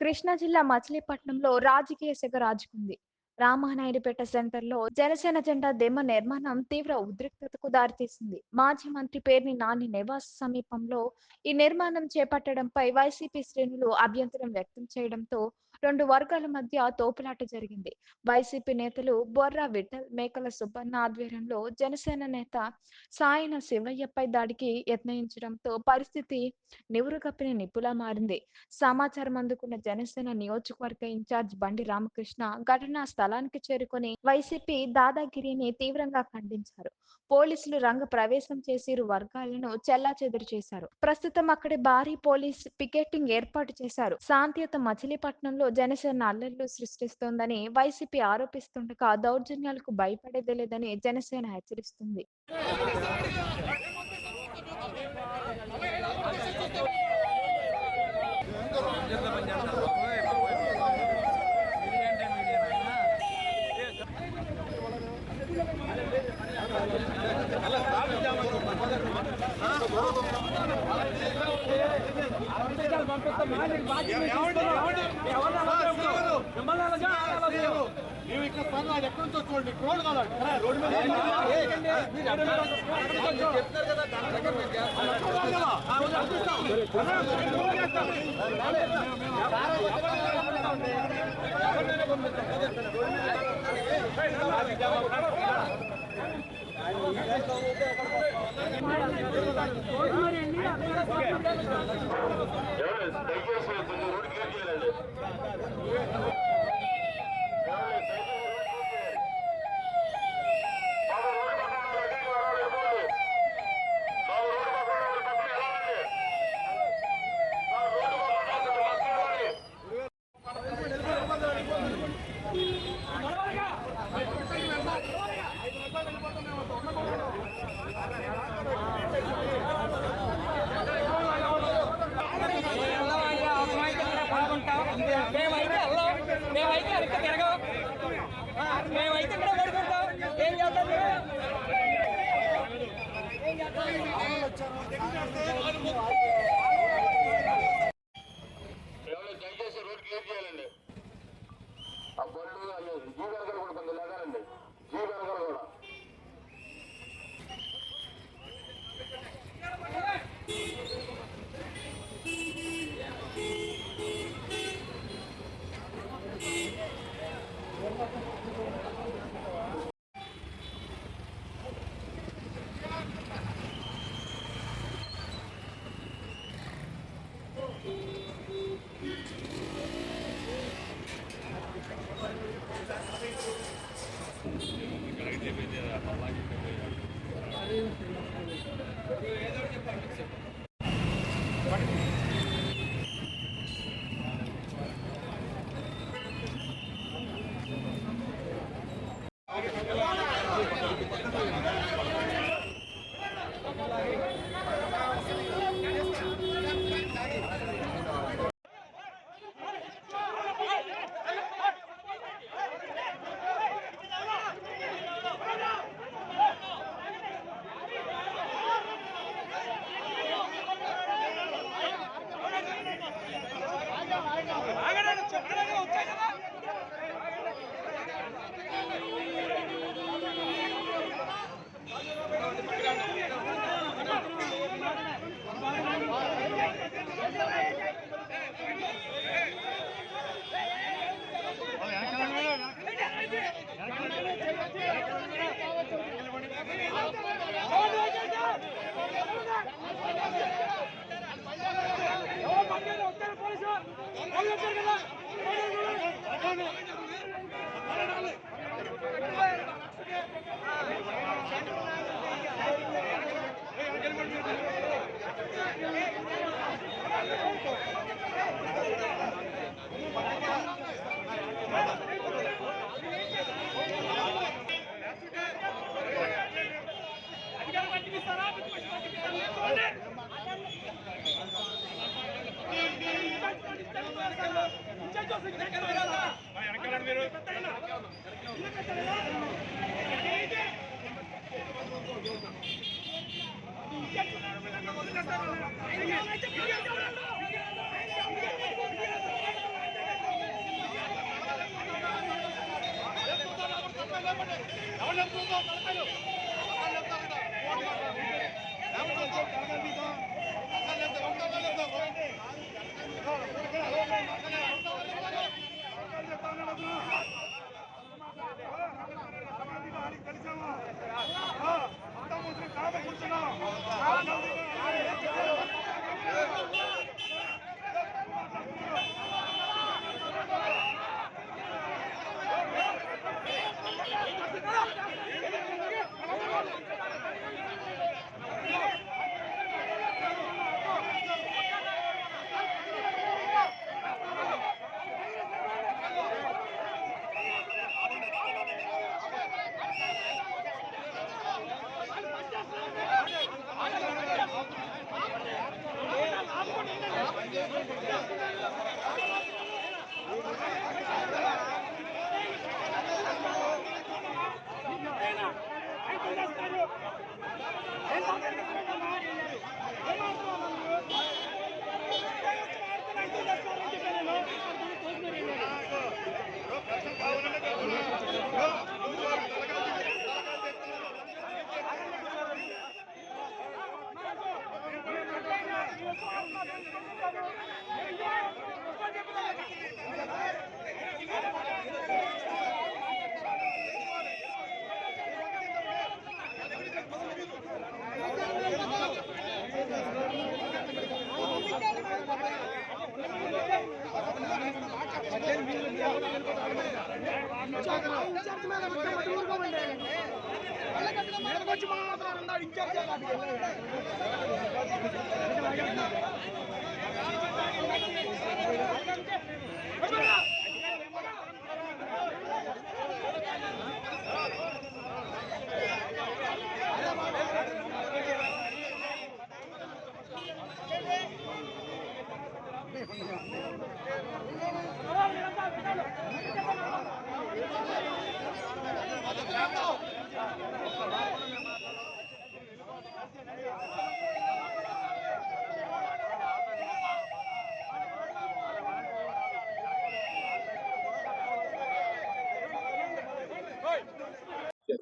కృష్ణా జిల్లా మచిలీపట్నంలో రాజకీయ సెగ రాజుకుంది. రామానాయుడుపేట సెంటర్‌లో జనసేన జెండా దిమ్మ నిర్మాణం తీవ్ర ఉద్రిక్తతకు దారితీసింది. మాజీ మంత్రి పేర్ని నాని నివాస సమీపంలో ఈ నిర్మాణం చేపట్టడంపై వైసీపీ శ్రేణులు అభ్యంతరం వ్యక్తం చేయడంతో రెండు వర్గాల మధ్య తోపులాట జరిగింది. వైసీపీ నేతలు బొర్రా విఠల్, మేకల సుబ్బన్న ఆధ్వర్యంలో జనసేన నేత సాయన శివయ్యపై దాడికి యత్నించడంతో పరిస్థితి నివురుగప్పిన నిప్పులా మారింది. సమాచారం అందుకున్న జనసేన నియోజకవర్గ ఇన్ఛార్జ్ బండి రామకృష్ణ ఘటనా స్థలానికి చేరుకొని వైసీపీ దాదాగిరిని తీవ్రంగా ఖండించారు. పోలీసులు రంగ ప్రవేశం చేసి ఇరు వర్గాలను చెల్లాచెదురు చేశారు. ప్రస్తుతం అక్కడి భారీ పోలీస్ పికెటింగ్ ఏర్పాటు చేశారు. శాంతియుత మచిలీపట్నంలో జనసేన అల్లర్లు సృష్టిస్తోందని వైసీపీ ఆరోపిస్తుండగా దౌర్జన్యాలకు భయపడేదే లేదని జనసేన హెచ్చరిస్తుంది. మేము ఇక్కడ పనులు అది ఎక్కడి నుంచో చూడండి రోడ్డు కావాలి రోడ్డు మీద దయచేసి కొంచెం రోడ్డు క్లియర్ చేయాలండి. మేమైతే ఇక్కడ పడుకుంటాం. ఏం చేద్దాం? దయచేసి రోడ్ క్లియర్ చేయాలండి. ఆ బళ్ళు జీ వెనకాల కూడా కొంచెం లేదానండి. జీ వెనకాల కూడా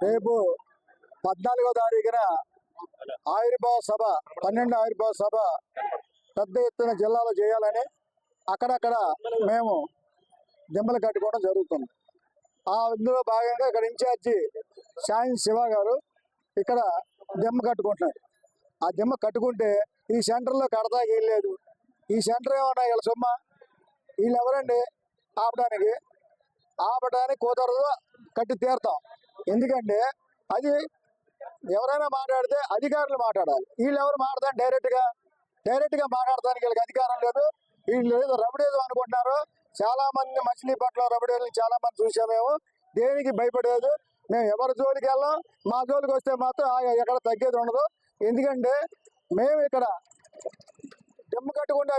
రేపు 14వ తారీఖున ఆవిర్భావ సభ 12 ఆవిర్భావ సభ పెద్ద ఎత్తున జిల్లాలో చేయాలని అక్కడక్కడ మేము దిమ్మలు కట్టుకోవడం జరుగుతుంది. ఇందులో భాగంగా ఇక్కడ ఇన్ఛార్జి సాయం శివ గారు ఇక్కడ దిమ్మ కట్టుకుంటున్నారు. ఆ దిమ్మ కట్టుకుంటే ఈ సెంటర్లో కడతాకి వెళ్ళలేదు. ఈ సెంటర్ ఏమన్నా వీళ్ళ సొమ్మ, వీళ్ళు ఎవరండి ఆపడానికి కుదరదు, కట్టి తీరుతాం. ఎందుకంటే అది ఎవరైనా మాట్లాడితే అధికారులు మాట్లాడాలి. వీళ్ళు ఎవరు మాట్లాడతారు? డైరెక్ట్గా మాట్లాడడానికి వీళ్ళకి అధికారం లేదు. వీళ్ళు ఏదో రబడేదో అనుకుంటున్నారు. చాలా మంది మచిలీపట్నం రబడేలు చాలా మంది చూసామేమో. దేనికి భయపడేది మేము ఎవరి జోలికి వెళ్ళాం. మా జోలికి వస్తే మాత్రం ఎక్కడ తగ్గేది ఉండదు. ఎందుకంటే మేము ఇక్కడ దిమ్మ కట్టుకుంటే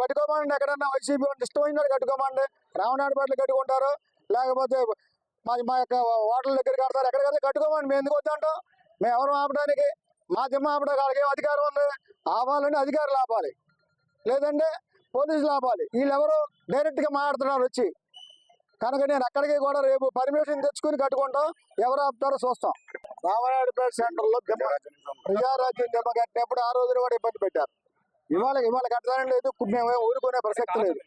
కట్టుకోమండి. ఎక్కడన్నా వైసీపీ ఇష్టమైనది కట్టుకోమండి. రామనాయుడుపేటలు కట్టుకుంటారు, లేకపోతే మా యొక్క హోటల్ దగ్గర కడతారు. ఎక్కడికైతే కట్టుకోమండి. మేము ఎందుకు వద్దంటాం? మేము ఎవరు ఆపడానికి? మా దిమ్మ ఆపడానికి వాళ్ళకి ఏం అధికారం ఉంది? ఆపాలంటే అధికారులు ఆపాలి, లేదంటే పోలీసులు ఆపాలి. వీళ్ళెవరు డైరెక్ట్గా మాట్లాడుతున్నారు వచ్చి. కనుక నేను అక్కడికి కూడా రేపు పర్మిషన్ తెచ్చుకుని కట్టుకుంటాం. ఎవరు ఆపుతారో చూస్తాం. రామనాయుడుపేట సెంటర్లో ప్రజారాజ్యం దిమ్మ కట్టినప్పుడు ఆ రోజున కూడా ఇబ్బంది పెట్టారు. ఇవాళ కట్టడం లేదు. మేము ఊరుకునే ప్రసక్తి లేదు.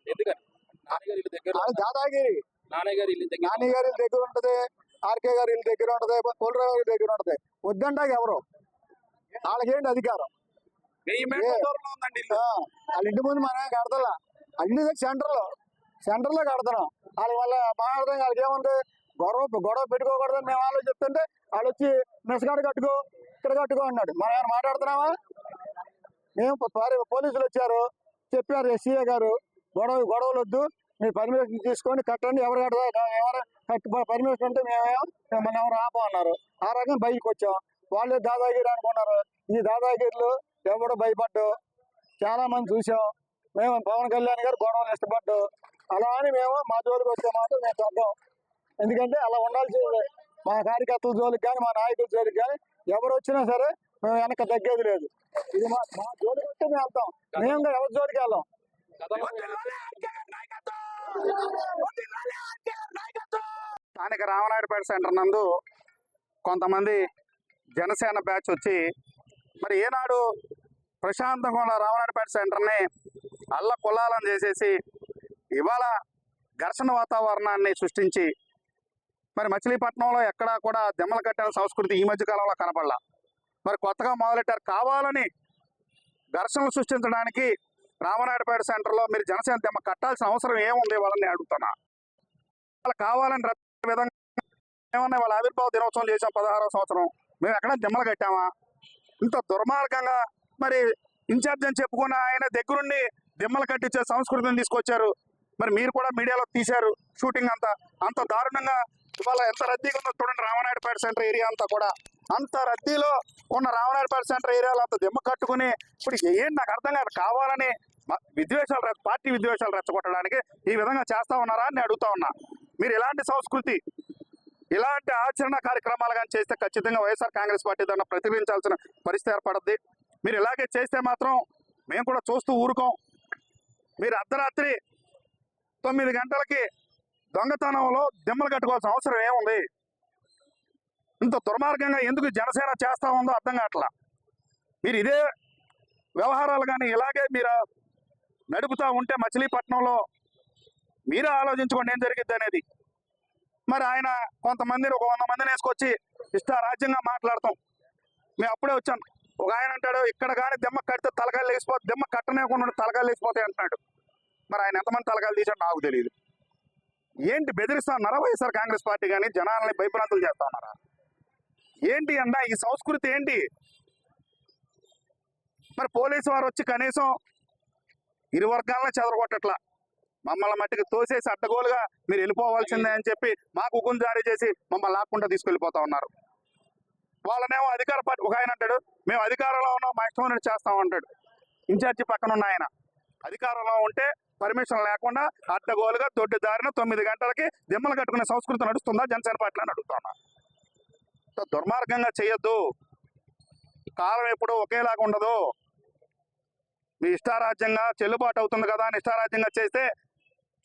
దాదాగిరి నాన్నగారి దగ్గర ఉంటది, ఆర్కే గారి ఇల్లు దగ్గర ఉంటది, కోలరావు గారి దగ్గర ఉంటది. వద్దంటాక ఎవరు? వాళ్ళకేంటి అధికారం? వాళ్ళ ఇంటి ముందు మనం కడతలా, అన్ని సెంటర్లో కడతాం. వాళ్ళ వల్ల మాట్లాడదాం. వాళ్ళకి ఏముంది? గొడవ పెట్టుకోకూడదని మేము వాళ్ళు చెప్తుంటే వాళ్ళు వచ్చి మెసగాడు కట్టుకో, ఇక్కడ కట్టుకో అన్నాడు. మనం ఏమైనా మాట్లాడుతున్నావా? మేము పోలీసులు వచ్చారు, చెప్పారు ఎస్సీఏ గారు గొడవలు వద్దు, మీ పర్మిషన్ తీసుకొని కట్టండి. ఎవరు పర్మిషన్ ఉంటే మన ఎవరు ఆపమన్నారు. ఆ రకంగా బయటకు వచ్చాం. వాళ్ళే దాదాగిరి అనుకున్నారు. ఈ దాదాగిరిలో ఎవడో భయపడ్డు చాలా మంది చూసాం. మేము పవన్ కళ్యాణ్ గారు గొడవలు ఇష్టపడ్డు. అలా అని మేము మా జోలికి వస్తే మాత్రం మేము చూద్దాం. ఎందుకంటే అలా ఉండాల్సిందే. మా కార్యకర్తల జోలికి కానీ, మా నాయకుల జోలికి కానీ ఎవరు వచ్చినా సరే మేము వెనక తగ్గేది లేదు. ఇది మా జోలికి వస్తే మేము వెళ్తాం. మేము ఎవరి జోలికి వెళ్ళాం. స్థానిక రామనాయుడుపేట సెంటర్ నందు కొంతమంది జనసేన బ్యాచ్ వచ్చి మరి ఏనాడు ప్రశాంతంగా ఉన్న రామనాయుడుపేట సెంటర్ని అల్లకొల్లాలం చేసేసి ఇవాళ ఘర్షణ వాతావరణాన్ని సృష్టించి మరి మచిలీపట్నంలో ఎక్కడా కూడా దెమ్మలు కట్టిన సంస్కృతి ఈ మధ్య కాలంలో కనపడలా. మరి కొత్తగా మొదలెట్టారు. కావాలని ఘర్షణలు సృష్టించడానికి రామనాయుడుపేట సెంటర్లో మీరు జనసేన దెమ్మ కట్టాల్సిన అవసరం ఏముంది వాళ్ళని అడుగుతున్నా. వాళ్ళు కావాలని విధంగా ఏమన్నా వాళ్ళ ఆవిర్భావ దినోత్సవం చేసాం 16వ సంవత్సరం, మేము ఎక్కడ దెమ్మలు కట్టామా? ఇంత దుర్మార్గంగా మరి ఇన్ఛార్జ్ అని చెప్పుకున్న ఆయన దగ్గరుండి దెమ్మలు కట్టించే సంస్కృతిని తీసుకొచ్చారు. మరి మీరు కూడా మీడియాలో తీశారు షూటింగ్ అంత దారుణంగా. ఇవాళ ఎంత రద్దీగా ఉందో చూడండి. రామనాయుడుపేట సెంటర్ ఏరియా అంతా కూడా అంత రద్దీలో ఉన్న రామనాయుడుపేట సెంటర్ ఏరియాలో అంత దెమ్మ కట్టుకుని ఇప్పుడు ఏంటి నాకు అర్థం కాదు. కావాలని విద్వేషాలు పార్టీ విద్వేషాలు రెచ్చగొట్టడానికి ఈ విధంగా చేస్తా ఉన్నారా అని అడుగుతా ఉన్నా. మీరు ఇలాంటి సంస్కృతి ఇలాంటి ఆచరణ కార్యక్రమాలు కానీ చేస్తే ఖచ్చితంగా వైఎస్ఆర్ కాంగ్రెస్ పార్టీ దాన్ని ప్రతిఘటించాల్సిన పరిస్థితి ఏర్పడుద్ది. మీరు ఇలాగే చేస్తే మాత్రం మేము కూడా చూస్తూ ఊరుకోం. మీరు అర్ధరాత్రి 9 గంటలకి దొంగతనంలో దెమ్మలు కట్టుకోవాల్సిన అవసరం ఏముంది? ఇంత దుర్మార్గంగా ఎందుకు జనసేన చేస్తా ఉందో అర్థం కావట్లా. మీరు ఇదే వ్యవహారాలు కానీ ఇలాగే మీరు నడుపుతూ ఉంటే మచిలీపట్నంలో మీరే ఆలోచించుకోండి ఏం జరిగిద్ది అనేది. మరి ఆయన కొంతమందిని ఒక 100 మందిని వేసుకొచ్చి ఇష్టారాజ్యంగా మాట్లాడతాం. మేము అప్పుడే వచ్చాం. ఒక ఆయన అంటాడు ఇక్కడ కానీ దెమ్మ కడితే తలకాయలు లేచిపోతే, దెమ్మ కట్టనేకుండా తలకాయలు లేచిపోతాయి అంటున్నాడు. మరి ఆయన ఎంతమంది తలకాయలు తీసాడు నాకు తెలియదు. ఏంటి బెదిరిస్తా ఉన్నారా వైఎస్ఆర్ కాంగ్రెస్ పార్టీ కానీ? జనాలని భయభ్రాంతులు చేస్తా ఉన్నారా ఏంటి అన్నా? ఈ సంస్కృతి ఏంటి? మరి పోలీసు వారు వచ్చి కనీసం ఇరు వర్గాలను చెదరగొట్టట్లా, మమ్మల్ని మట్టికి తోసేసి అడ్డగోలుగా మీరు వెళ్ళిపోవాల్సిందే అని చెప్పి మాకు హుకుం జారీ చేసి మమ్మల్ని లాక్కుండా తీసుకెళ్ళిపోతా ఉన్నారు. వాళ్ళనేమో అధికార పార్టీ ఒక ఆయన అంటాడు మేము అధికారంలో ఉన్నాం మా ఇష్టం చేస్తామంటాడు. ఇన్ఛార్జి పక్కన ఉన్న ఆయన అధికారంలో ఉంటే పర్మిషన్ లేకుండా అడ్డగోలుగా దొడ్డి దారిన 9 గంటలకి దెమ్మలు కట్టుకునే సంస్కృతి నడుస్తుందా జనసేన పార్టీలో అని అడుగుతున్నా. దుర్మార్గంగా చేయొద్దు. కాలం ఎప్పుడూ ఒకేలాగా ఉండదు. మీ ఇష్టారాజ్యంగా చెల్లుబాటు అవుతుంది కదా అని ఇష్టారాజ్యంగా చేస్తే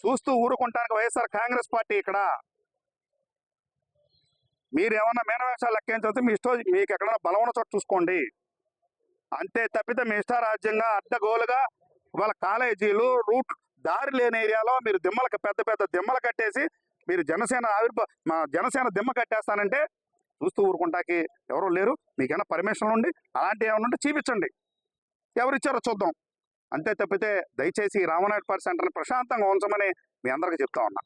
చూస్తూ ఊరుకుంటానికి వైఎస్ఆర్ కాంగ్రెస్ పార్టీ ఇక్కడ. మీరు ఏమన్నా మేనవేషాలు లెక్కించవచ్చు, మీ ఇష్టం మీకు ఎక్కడైనా బలం ఉన్న చోట చూసుకోండి అంతే తప్పితే మీ ఇష్టారాజ్యంగా అడ్డగోలుగా వాళ్ళ కాలేజీలు రూట్ దారి లేని ఏరియాలో మీరు దిమ్మలకు పెద్ద పెద్ద దిమ్మలు కట్టేసి మీరు జనసేన దిమ్మ కట్టేస్తానంటే చూస్తూ ఊరుకుంటాకి ఎవరు లేరు. మీకైనా పర్మిషన్లు ఉండి అలాంటివి ఏమైనా ఉంటే చూపించండి, ఎవరిచ్చారో చూద్దాం. అంతే తప్పితే దయచేసి రామనాయుడుపేట సెంటర్ని ప్రశాంతంగా ఉంచమని మీ అందరికీ చెప్తా ఉన్నా.